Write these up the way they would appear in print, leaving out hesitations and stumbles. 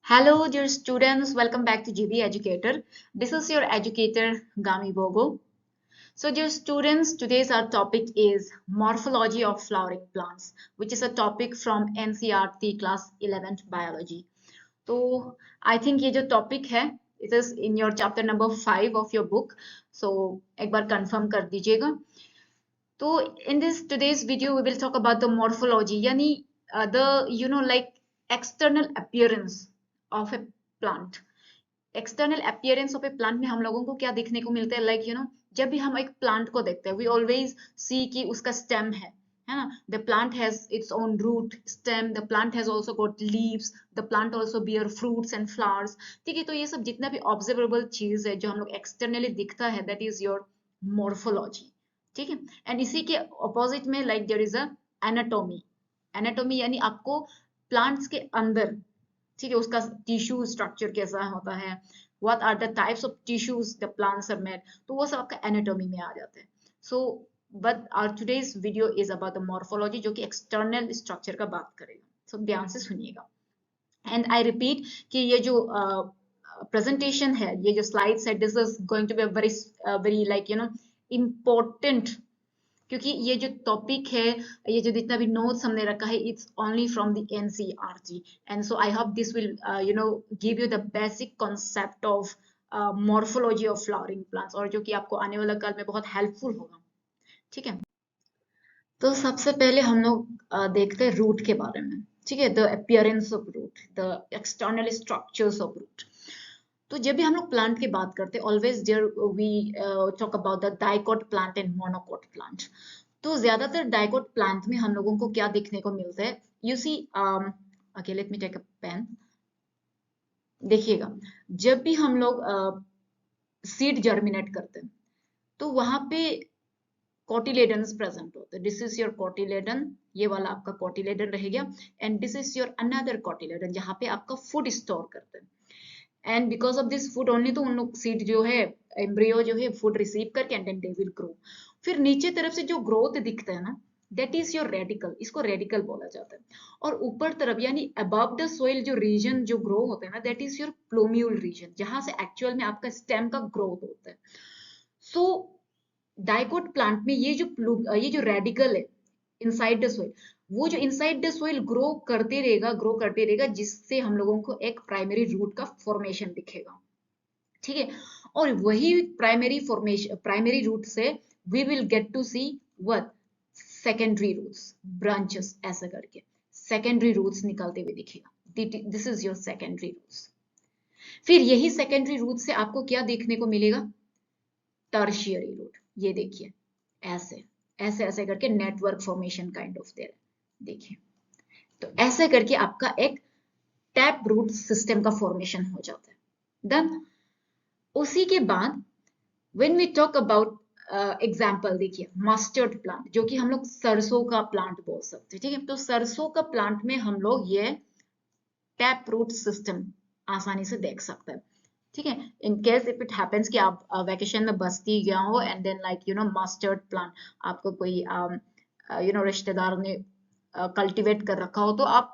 Hello, dear students. Welcome back to GB Educator. This is your educator, Gami Bogo. So, dear students, today's our topic is Morphology of Flowering Plants, which is a topic from NCERT class 11th biology. तो I think ये जो topic है, it is in your chapter number 5 of your book. So, एक बार confirm कर दीजिएगा. तो in this today's video we will talk about the morphology यानी the like external appearance of a plant. External appearance of A plant में हम लोगों को क्या देखने को मिलता है जब भी हम एक प्लांट को देखते हैं वी ऑलवेज सी कि उसका स्टेम है ना the plant has its own root stem the plant has also got leaves the plant also bear fruits and flowers ठीक है तो ये सब जितना भी ऑब्जर्वेबल चीज है जो हम लोग एक्सटर्नली दिखता है दैट इज योर मोर्फोलॉजी ठीक है एंड इसी के अपोजिट में there is a anatomy anatomy यानी आपको प्लांट्स के अंदर ठीक है उसका टिश्यू स्ट्रक्चर कैसा होता है what are the types of tissues the plants are made तो वो सब आपका एनाटॉमी में आ जाता है so but our today's video is about the morphology जो कि एक्सटर्नल स्ट्रक्चर का बात करेगा सो ध्यान से सुनिएगा एंड आई रिपीट कि ये जो प्रेजेंटेशन है ये जो स्लाइड्स है this is going to be very very important क्योंकि ये जो टॉपिक है ये जो जितना भी नोट्स हमने रखा है it's only from the NCERT and so I hope this will give you the basic concept of morphology of flowering plants और जो कि आपको आने वाला काल में बहुत हेल्पफुल होगा ठीक है तो सबसे पहले हम लोग देखते हैं रूट के बारे में ठीक है the appearance of root the external structures of root तो जब भी हम लोग प्लांट की बात करते हैं always there we talk about the dicot plant and monocot plant तो ज्यादातर डाइकोट प्लांट में हम लोगों को क्या देखने को मिलता है you see okay let me take a pen देखिएगा जब भी हम लोग सीड जर्मिनेट करते हैं तो वहां पे कोटिलेडन्स प्रेजेंट होते हैं दिस इज योर कोटिलेडन ये वाला आपका कोटिलेडन रहेगा and this is your another cotyledon जहां पे आपका फूड स्टोर करते हैं and because of this food only तो उन लोग सीड जो है एम्ब्रियो जो है फूड रिसीव करके and then they will grow फिर नीचे तरफ से जो ग्रोथ दिखता है ना दैट इज योर रेडिकल इसको रेडिकल बोला जाता है और ऊपर तरफ यानी अबव द सोइल जो रीजन जो ग्रो होता है ना that is your plumule region जहां से एक्चुअल में आपका स्टेम का ग्रोथ होता है सो डाइकोट प्लांट में ये जो रेडिकल है इनसाइड द सोइल वो जो इनसाइड द सोइल ग्रो करते रहेगा जिससे हम लोगों को एक प्राइमरी रूट का फॉर्मेशन दिखेगा ठीक है और वही प्राइमरी रूट से we will get to see what secondary roots branches ऐसा करके सेकेंडरी रूट्स निकलते हुए दिखेगा this is your secondary roots फिर यही सेकेंडरी रूट से आपको क्या देखने को मिलेगा टर्शियरी रूट ये देखिए ऐसे ऐसे ऐसे करके network formation kind of there देखिए तो ऐसे करके आपका एक टैप रूट सिस्टम का फॉर्मेशन हो जाता है देन उसी के बाद when we talk about example देखिए मस्टर्ड प्लांट जो कि हम लोग सरसों का प्लांट बोल सकते हैं ठीक है तो सरसों का प्लांट में हम लोग ये टैप रूट सिस्टम आसानी से देख सकते हैं ठीक है in case if it happens कि आप वेकेशन में बस्ती गया हो एंड देन मस्टर्ड प्लांट आपको कोई रिश्तेदार ने कल्टीवेट कर रखा हो तो आप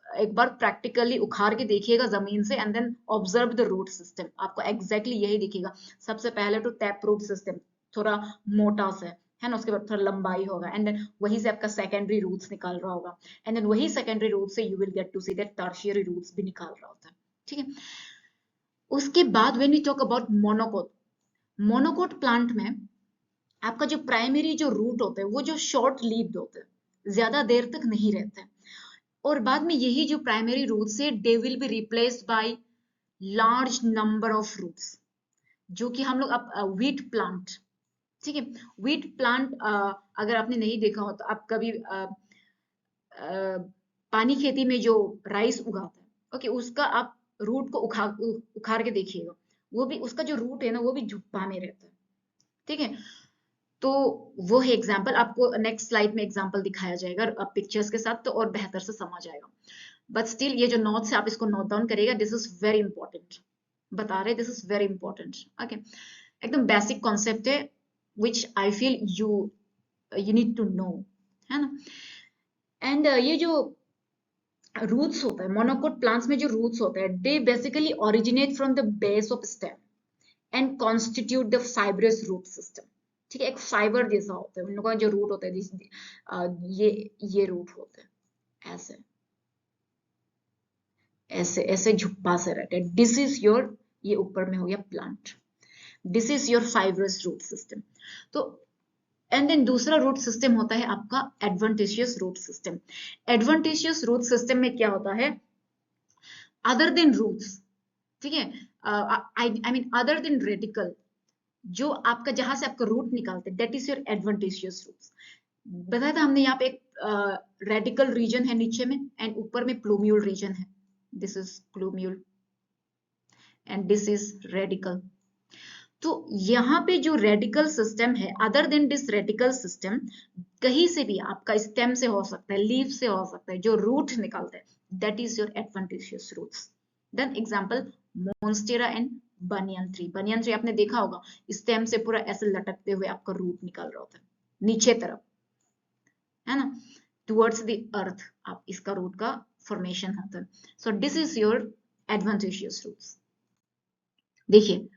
एक बार प्रैक्टिकली उखाड़ के देखिएगा जमीन से and then observe the root system आपको एग्जैक्टली यही दिखेगा सबसे पहले तो टैप रूट सिस्टम थोड़ा मोटा सा है ना उसके बाद थोड़ा लंबाई होगा एंड देन वही से आपका सेकेंडरी रूट्स निकाल रहा होगा एंड देन वही सेकेंडरी रूट से you will get to see that tertiary roots भी निकाल रहा होता है ठीक है उसके बाद when we talk about monocot plant में आपका जो प्राइमरी जो रूट होते हैं वो जो शॉर्ट लीव्ड होते हैं ज्यादा देर तक नहीं रहते और बाद में यही जो प्राइमरी रूट से they will be replaced by large number of roots जो कि हम लोग अब व्हीट प्लांट ठीक है व्हीट प्लांट अगर आपने नहीं देखा हो तो आप कभी पानी खेती में जो राइस उगाता है ओके उसका आप रूट को उखाड़ के देखिएगा वो भी उसका जो रूट है ना वो भी जुप्पा में रहता है ठीक है तो वो है एग्जाम्पल आपको नेक्स्ट स्लाइड में एग्जाम्पल दिखाया जाएगा पिक्चर्स के साथ तो और बेहतर से समझ आएगा बट स्टिल ये जो नोट्स है आप इसको नोट डाउन करिएगा दिस इज वेरी इंपॉर्टेंट बता रहे this is very important okay एकदम बेसिक कॉन्सेप्ट है which I feel you need to know है ना एंड ये जो रूट्स होता है, मोनोकोट प्लांट्स में जो रूट्स होते हैं, they basically originate from the base of stem and constitute the fibrous root system. ठीक है, एक फाइबर जैसा होता है उन लोगों का जो रूट होता है, ये रूट होते हैं ऐसे ऐसे ऐसे झुप्पा से रहते हैं। दिस इज योर, ये ऊपर में हो गया plant, this is your fibrous root system. तो एंड देन दूसरा रूट सिस्टम होता है आपका adventitious root system. Adventitious root system में क्या होता है, अदर देन रूट्स, ठीक है, I mean other than radical, जो आपका जहां से आपका रूट निकालते हैं, that is your adventitious roots. बताया था हमने यहाँ पे एक रेडिकल रीजन है नीचे में एंड ऊपर में प्लूम्यूल रीजन है। This is plumule and this is radical. तो यहाँ पे जो रेडिकल सिस्टम है, other then this radical system, कहीं से भी आपका स्टेम से हो सकता है, लीफ से हो सकता है, जो रूट निकालते हैं, that is your adventitious roots. Then example monstera and banyan tree. Banyan tree आपने देखा होगा, स्टेम से पूरा ऐसे लटकते हुए आपका रूट निकल रहा होता है नीचे तरफ, है ना, टुवर्ड्स द अर्थ, आप इसका रूट का फॉर्मेशन होता है। So this is your adventitious roots. देखिए,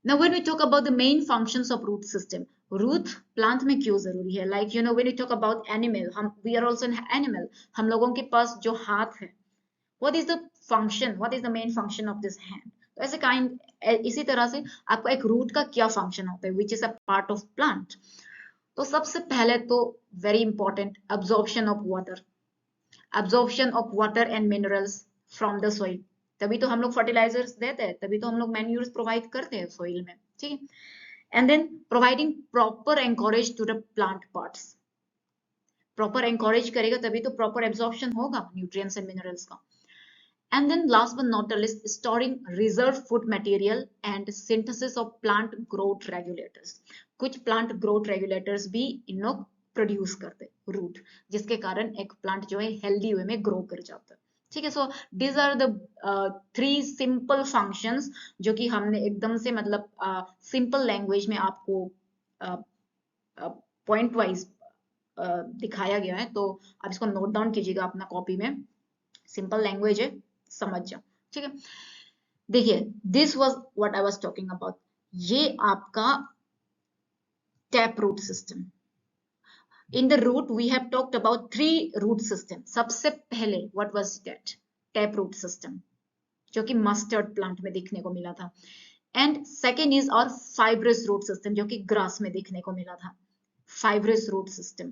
now when we talk about the main functions of root system, root plant में क्यों जरूरी है, like you know when we talk about animal, हम we are also an animal, हम लोगों के पास जो हाथ है, what is the function, what is the main function of this hand? तो ऐसे इसी तरह से आपका एक रूट का क्या फंक्शन होता है, which is a part of plant। तो सबसे पहले तो very important, absorption of water, absorption of water and minerals from the soil। तभी तो हम लोग फर्टिलाइजर्स देते हैं, तभी तो हम लोग मैन्यूर्स प्रोवाइड करते हैं सोइल में, ठीक है। And then providing proper anchorage to the plant parts, proper anchorage करेगा तभी तो प्रॉपर एब्जॉर्प्शन होगा न्यूट्रिएंट्स एंड मिनरल्स का। And then last but not the list, storing reserve food material and synthesis of plant growth regulators. कुछ plant growth regulators भी इन लोग produce करते रूट, जिसके कारण एक प्लांट जो है हेल्दी वे में ग्रो कर जाता है, ठीक है। So these are the 3 simple functions जो कि हमने एकदम से मतलब सिंपल लैंग्वेज में आपको पॉइंट वाइज दिखाया गया है। तो आप इसको नोट डाउन कीजिएगा अपना कॉपी में, सिंपल लैंग्वेज है, समझ जाओ, ठीक है। देखिए, this was what I was talking about, ये आपका tap root system. In the root we have talked about 3 root system. सबसे पहले what was that, tap root system, जो कि मस्टर्ड प्लांट में देखने को मिला था। एंड सेकेंड इज और फाइब्रस रूट सिस्टम, जो कि ग्रास में देखने को मिला था, फाइब्रस रूट सिस्टम,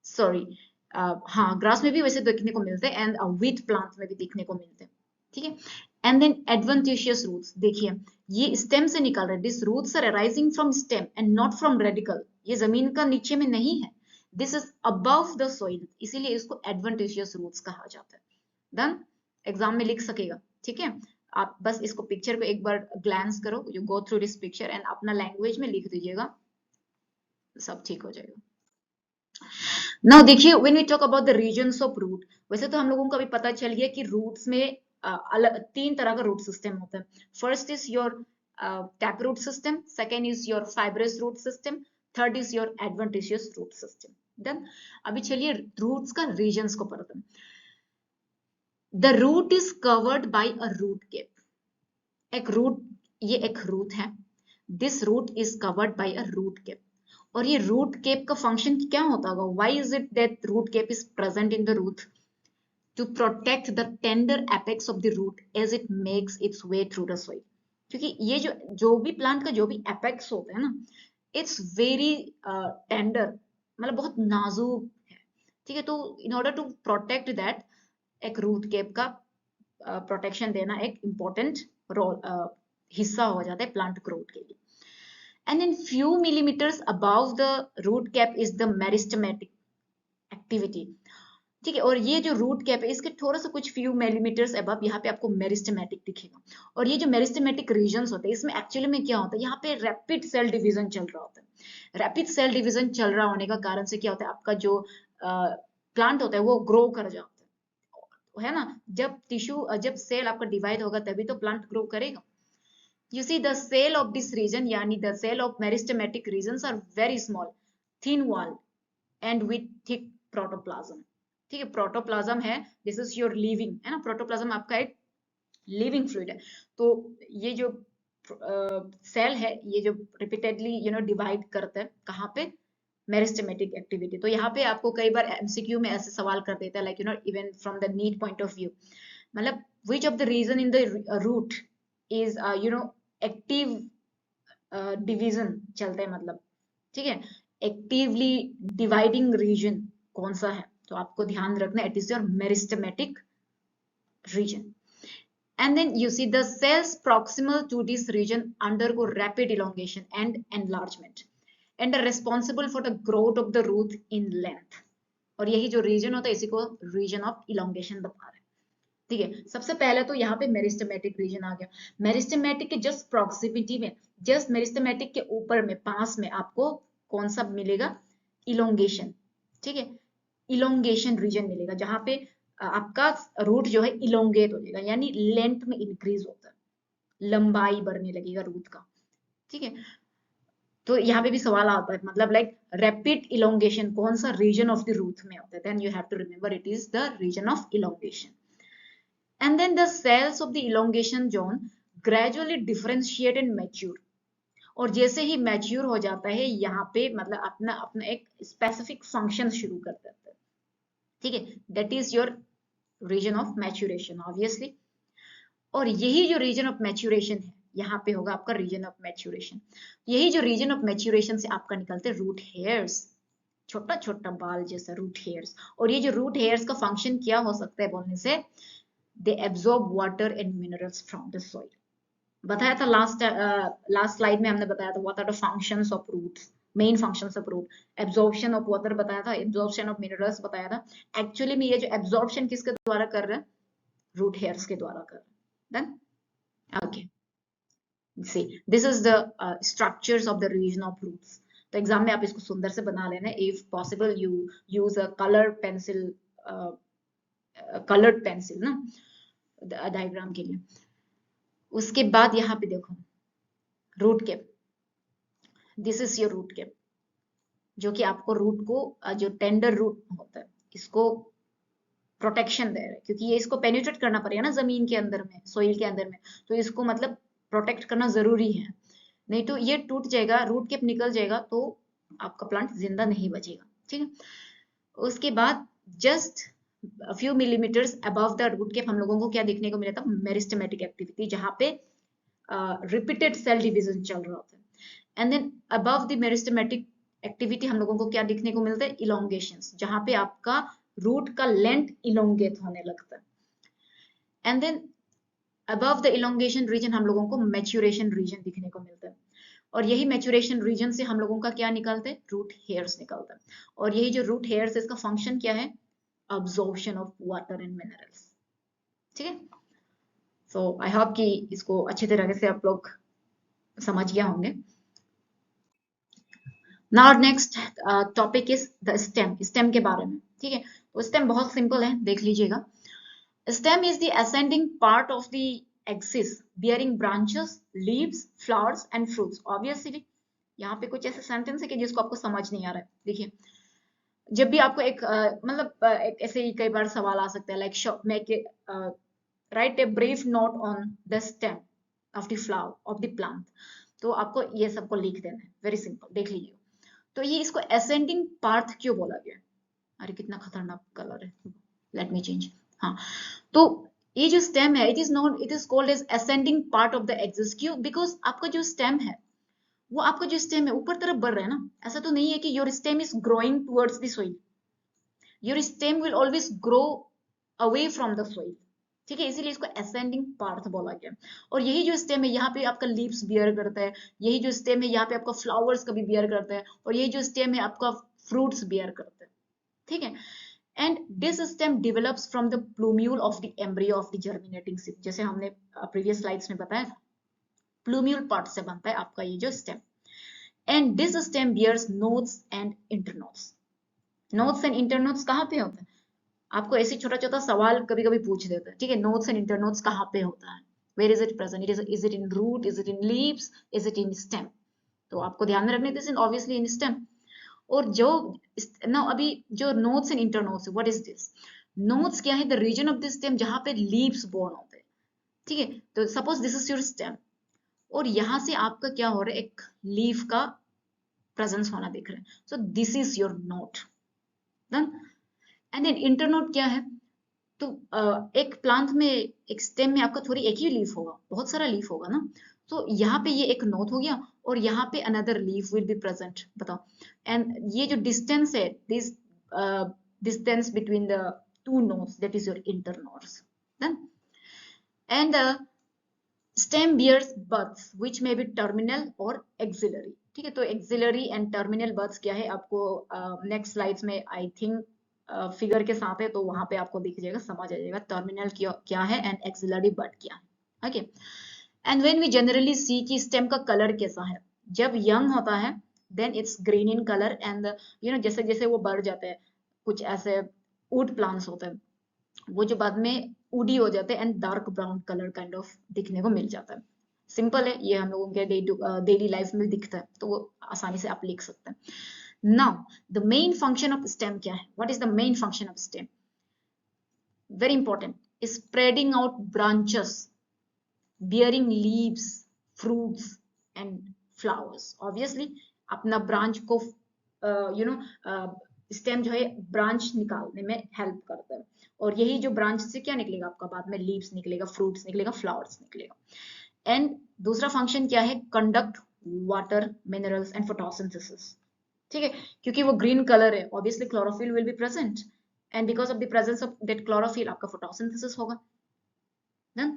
सॉरी, हाँ ग्रास में भी वैसे देखने को मिलते हैं एंड व्हीट प्लांट में भी देखने को मिलते हैं, ठीक है। एंड देन एडवेंटिशियस रूट्स, देखिए ये स्टेम से निकल रहे हैं, this roots are arising from stem and not from radical, ये जमीन का नीचे में नहीं है, this is above the soil, इसीलिए इसको एडवेंटिशियस रूट्स कहा जाता है। डन, एग्जाम में लिख सकेगा, ठीक है। आप बस इसको पिक्चर को एक बार ग्लैंस करो, you go through this picture and अपना लैंग्वेज में लिख दीजिएगा, सब ठीक हो जाएगा। नाउ देखिए, when we talk about the regions of root, वैसे तो हम लोगों को अभी पता चल गया कि रूट्स में अलग 3 तरह का रूट सिस्टम होता है। First is your tap root system, second is your fibrous root system, third is your adventitious root system. Then अभी चलिए रूट्स का रीजन्स को पढ़ते हैं। The root is covered by a root cap. एक root, ये एक रूट है, this root is covered by a root cap. और ये रूट केप का फंक्शन क्या होता होगा, why is it that root cap is present in the root, to protect the tender apex of the root as it makes its way through the soil. क्योंकि ये जो भी प्लांट का जो भी एपेक्स होता है ना, इट्स वेरी टेंडर, मतलब बहुत नाजुक है, ठीक है। तो in order to protect that, एक रूट केप का प्रोटेक्शन देना एक इम्पोर्टेंट रोल हिस्सा हो जाता है प्लांट ग्रोथ के लिए। And then few millimeters above the root cap is the meristematic activity, ठीक है। और ये जो रूट कैप है, इसके थोड़ा सा कुछ फ्यू मिलीमीटर्स अबव यहाँ पे आपको मेरिस्टेमेटिक दिखेगा। और ये जो मेरिस्टेमेटिक रीजन्स होते हैं, इसमें एक्चुअली में क्या होता है, यहाँ पे रैपिड सेल डिवीजन चल रहा होता है। रैपिड सेल डिवीजन चल रहा होने का कारण से क्या होता है, आपका जो प्लांट होता है वो ग्रो कर जाता है ना। जब टिश्यू, जब सेल आपका डिवाइड होगा तभी तो प्लांट ग्रो करेगा। You see the cell of this region, yani the cell of meristematic regions are very small, thin walled and with thick protoplasm. ठीक है, प्रोटोप्लाज्म है, दिस इज योर लिविंग, है ना, प्रोटोप्लाज्म आपका एक लिविंग फ्लूइड है। तो ये जो सेल है, ये जो रिपीटेडली डिवाइड करता है कहाँ पे, मेरिस्टेमेटिक एक्टिविटी। तो यहाँ पे आपको कई बार एमसीक्यू में ऐसे सवाल कर देता है, like even from the NEET point of view, मतलब which of the region in the root is active division चलते हैं, मतलब ठीक है, एक्टिवली डिवाइडिंग रीजन कौन सा है, तो आपको ध्यान रखना it is your meristematic region. And then you see the cells proximal to this region undergo rapid elongation and enlargement and are responsible for the growth of the root in length. और यही जो reason होता है इसी को reason of elongation बता रहे हैं। ठीक है, सबसे पहले तो यहाँ पे मेरिस्टेमेटिक रीजन आ गया। मेरिस्टेमेटिक के जस्ट प्रॉक्सिमिटी में, जस्ट मेरिस्टेमेटिक के ऊपर में, पास में आपको कौन सा मिलेगा, इलोंगेशन। ठीक है, इलोंगेशन रीजन मिलेगा जहां पे आपका रूट जो है इलोंगेट हो जाएगा, यानी लेंथ में इंक्रीज होता है, लंबाई बढ़ने लगेगा रूट का। ठीक है, तो यहाँ पे भी सवाल आता है, मतलब लाइक रैपिड इलोंगेशन कौन सा रीजन ऑफ द रूट में होता है, then you have to remember it is the region of elongation. And then the cells of the elongation zone gradually differentiate and mature, और जैसे ही मैच्योर हो जाता है यहाँ पे मतलब अपना अपना एक स्पेसिफिक फंक्शन शुरू कर देता है। ठीक है, that is your region of maturation obviously. और यही जो रीजन ऑफ मैच्योरेशन है यहाँ पे होगा आपका रीजन ऑफ मैच्योरेशन। यही जो रीजन ऑफ मैच्योरेशन से आपका निकलते हैं रूट हेयर्स, छोटा छोटा बाल जैसा रूट हेयर्स। और ये जो रूट हेयर्स का फंक्शन क्या हो सकता है बोलने से, they absorb water and minerals from the soil. बताया था लास्ट स्लाइड में हमने बताया था what are the functions of roots, main functions of root. Absorption of water बताया था, एब्जॉर्प्शन ऑफ मिनरल्स बताया था। एक्चुअली में ये जो एब्जॉर्प्शन किसके द्वारा कर रहे हैं, रूट हेयर्स के द्वारा कर रहे हैं। Then okay, see this is the structures of the region of roots. तो एग्जाम में आप इसको सुंदर से बना लेना, if possible you use a colour pencil, coloured pencil ना डायग्राम के लिए। उसके बाद यहाँ पे देखो root cap, this is your root cap, जो कि आपको रूट को जो टेंडर रूट होता है इसको प्रोटेक्शन दे रहा है, क्योंकि ये इसको पेनिट्रेट करना पड़ेगा ना जमीन के अंदर में, सोइल के अंदर में, तो इसको मतलब प्रोटेक्ट करना जरूरी है, नहीं तो ये टूट जाएगा, रूट कैप निकल जाएगा तो आपका प्लांट जिंदा नहीं बचेगा। ठीक है, उसके बाद just few millimetres above the root cap हम लोगों को क्या देखने को मिला था, मेरिस्टेमेटिक एक्टिविटी, जहां पे रिपीटेड सेल डिवीजन चल रहा होता है। And then above the meristematic activity हम लोगों को क्या देखने को मिलता है, इलोंगेशंस, जहां पे आपका रूट का लेंथ इलोंगेट होने लगता है। And then above the elongation region हम लोगों को मैच्योरेशन रीजन दिखने को मिलता है, और यही मैच्योरेशन रीजन से हम लोगों का क्या निकलते हैं, रूट हेयर्स निकलता है। और यही जो रूट हेयर्स इसका फंक्शन क्या है, absorption of water and minerals. ठीक है, सो आई होप कि इसको अच्छे तरीके से आप लोग समझ गया होंगे। Now next topic is the stem, stem के बारे में। ठीक है, तो स्टेम बहुत सिंपल है, देख लीजिएगा। Stem is the ascending part of the axis bearing branches, leaves, flowers and fruits. Obviously यहाँ पे कुछ ऐसे सेंटेंस है कि जिसको आपको समझ नहीं आ रहा है। देखिए, जब भी आपको एक मतलब एक ऐसे ही कई बार सवाल आ सकता है, like make right a brief note on the stem of the flower of the plant, तो आपको ये सबको लिख देना है, वेरी सिंपल, देख लीजिए। तो ये इसको असेंडिंग पार्ट क्यों बोला गया, अरे कितना खतरनाक कलर है, लेट मी चेंज। हाँ, तो ये जो स्टेम है, it is called as ascending part of the axis, क्यों, बिकॉज आपका जो स्टेम है वो आपका जो स्टेम है ऊपर तरफ बढ़ रहा है ना, ऐसा तो नहीं है कि your stem is growing towards the soil, your stem will always grow away from the soil. ठीक है, इसीलिए इसको असेंडिंग पार्ट बोला गया। और यही जो स्टेम है यहाँ पे आपका लीव्स बियर करता है, यही जो स्टेम है यहाँ पे आपका फ्लावर्स का भी बियर करता है, और यही जो स्टेम है आपका फ्रूट्स बियर करता है। ठीक है, and this stem develops from the plumule of the embryo of the germinating seed, जैसे हमने previous slides में बताया था, plumule part से बनता है आपका ये जो stem, and this stem bears nodes and internodes. nodes and internodes कहाँ पे होता है, आपको ऐसे छोटा छोटा सवाल कभी कभी पूछ देता है। ठीक है, nodes and internodes कहाँ पे होता है, where is it present, is it in root, is it in leaves, is it in stem, तो आपको ध्यान में रखने, this is obviously in stem। और जो ना अभी जो nodes and internodes, what is this? Nodes क्या है? The region of the stem जहां पे लीव्स बोर्न होते हैं, ठीक है। तो suppose this is your stem, और यहाँ से आपका क्या हो रहा है, एक लीफ का प्रेजेंस होना दिख रहा है, so this is your node. Done. And then internode क्या है? तो एक प्लांट में, एक स्टेम में आपका थोड़ी एक ही लीफ होगा, बहुत सारा लीफ होगा ना। तो यहाँ पे ये एक नोड हो गया, और यहाँ पे another leaf will be present, बताओ। एंड ये जो डिस्टेंस है, this distance between the two nodes, that is your internodes. Done. And stem bears buds which may be terminal or axillary, ठीक है। तो एक्सिलरी एंड टर्मिनल बर्ड्स क्या है, आपको नेक्स्ट स्लाइड्स में आई थिंक फिगर के साथ है, तो वहां पे आपको दिख जाएगा, समझ आ जाएगा टर्मिनल क्या है एंड एक्सिलरी बर्ड क्या है। Okay. And when we generally see कि स्टेम का कलर कैसा है, जब यंग होता है then it's green in colour, and you know जैसे जैसे वो बढ़ जाते हैं, कुछ ऐसे वुड प्लांट्स होते हैं वो जो बाद में उडी हो जाते हैं and dark brown colour kind of दिखने को मिल जाता है। सिंपल है, ये हम लोगों के डेली लाइफ में दिखता है, तो वो आसानी से आप लिख सकते हैं। Now the main function of stem क्या है? What is the main function of stem? Very important, spreading out branches, bearing leaves, fruits and flowers. Obviously अपना ब्रांच को यू नो स्टेम जो है ब्रांच निकालने में हेल्प करता है, और यही जो ब्रांच से क्या निकलेगा आपका, बाद में लीव्स निकलेगा, फ्रूट्स निकलेगा, फ्लावर्स निकलेगा। एंड दूसरा फंक्शन क्या है? Conduct water, minerals and photosynthesis, ठीक है। क्योंकि वो ग्रीन कलर है, obviously chlorophyll will be present, and because of the presence of that chlorophyll आपका फोटोसिंथेसिस होगा। Then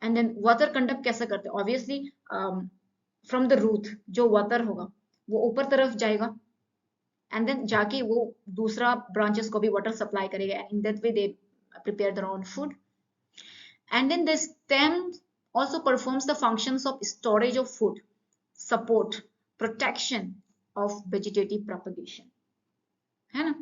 and then water conduct कैसे करते हैं? ऑब्वियसली फ्रॉम द रूट जो वाटर होगा वो ऊपर तरफ जाएगा, एंड देन जाके वो दूसरा ब्रांचेस को भी वाटर सप्लाई करेगा, and in that way they prepare their own food. And then the stem also performs the functions of storage of food, support, protection of vegetative propagation, है ना।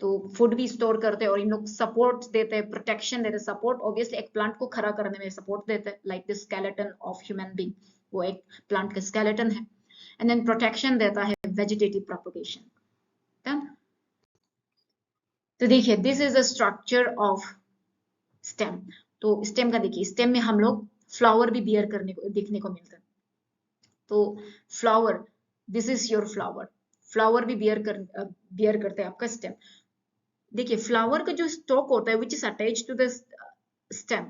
तो food भी स्टोर करते हैं, और इन लोग सपोर्ट देते हैं, प्रोटेक्शन देते हैं। सपोर्ट ऑब्वियसली एक प्लांट को खड़ा करने में सपोर्ट देते हैं, like the skeleton of human being, वो एक प्लांट का स्केलेटन है। एंड देन प्रोटेक्शन देता है वेजिटेटिव प्रोपगेशन। तो देखिए this is the structure of stem. तो स्टेम का देखिए, स्टेम में हम लोग फ्लावर भी बियर करने को देखने को मिलता है। तो flower, this is your flower, flower भी बियर करते हैं आपका स्टेम। देखिए फ्लावर का जो स्टॉक होता है which is attached to the stem,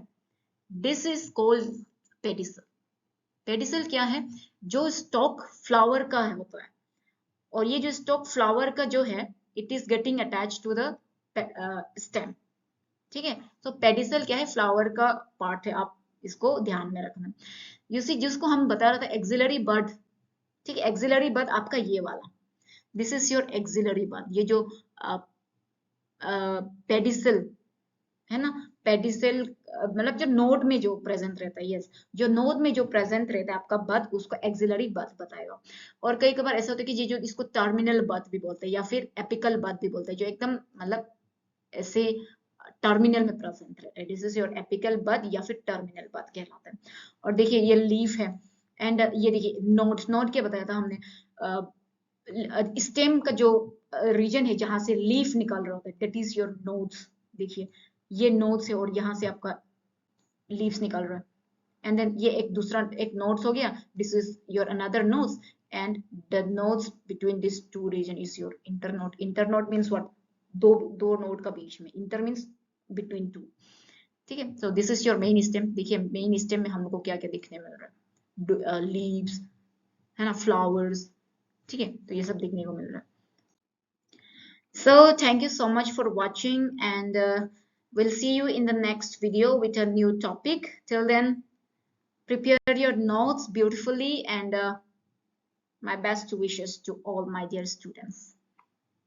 this is called pedicel. Pedicel क्या है? जो स्टॉक फ्लावर का है होता है, और ये जो स्टॉक फ्लावर का जो है it is getting attached to the stem, ठीक है। तो पेडिसल क्या है? फ्लावर का पार्ट है, आप इसको ध्यान में रखना। यू सी जिसको हम बता रहे थे एक्सिलरी बड, ठीक है। एक्सिलरी बड आपका ये वाला, दिस इज योर एक्सिलरी बड। ये जो पेडिसल है ना, पेडिसल मतलब जो नोड में जो प्रेजेंट रहता है, यस, जो नोड में जो प्रेजेंट रहता है आपका बद, उसको एक्सिलरी बद बताएगा। और कई बार ऐसा होता है कि ये जो इसको टर्मिनल बद भी बोलते हैं, या फिर एपिकल बद भी बोलते हैं, जो एकदम मतलब ऐसे टर्मिनल में प्रेजेंट रहता है, दिस इज योर एपिकल बद या फिर टर्मिनल बद कहलाता है। और देखिए ये लीफ है, एंड ये देखिए नोड, नोड क्या बताया था हमने, स्टेम का जो रीजन है जहां से लीफ निकल रहा होता है, दैट इज योर नोड्स। देखिए ये नोड्स है, और यहाँ से आपका लीव्स निकल रहा है, एंड देन ये एक दूसरा एक नोड्स हो गया, this is your another nodes, and the nodes between this two region is your internode. Internode means what? दो नोड का बीच में, इंटर मींस बिटवीन टू, ठीक है। So this is your main stem. देखिए मेन स्टेम में हम लोग को क्या क्या दिखने मिल रहा है, लीव्स है ना, फ्लावर्स, ठीक है। तो ये सब देखने को मिल रहा है। So thank you so much for watching, and we'll see you in the next video with a new topic. Till then, prepare your notes beautifully, and my best wishes to all my dear students.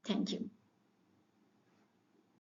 Thank you.